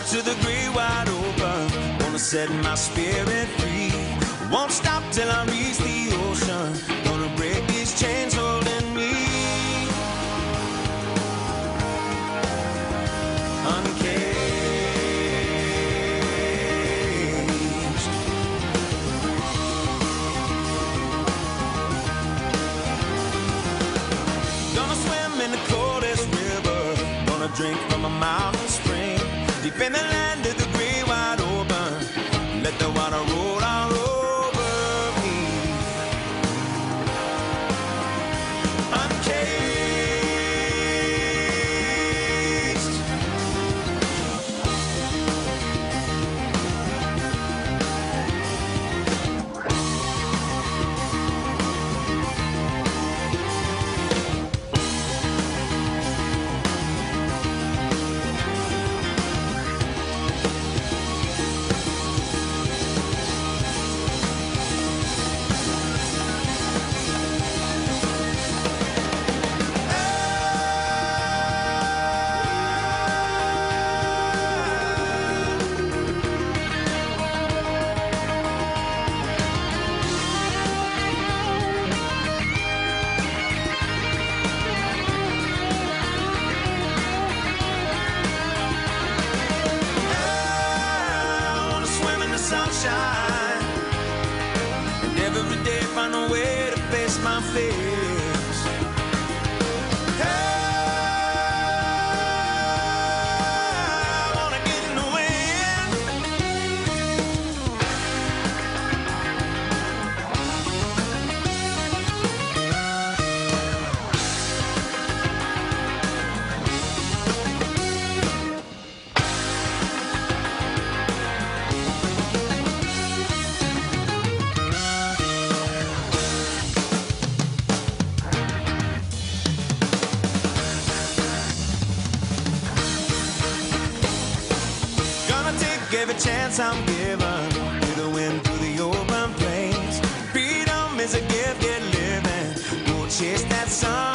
To the great wide open, wanna set my spirit free. Won't stop till I reach the ocean. Gonna break these chains holding me. Uncaged. Gonna swim in the coldest river. Gonna drink from a mountain spring. Deep in the land of the great wide open, let the water roll all over me. Uncaged. Sunshine, and every day find a way to face my fears. I wanna get in the wind. Every chance I'm given, through the wind, through the open plains. Freedom is a gift, get living. Go chase that sun.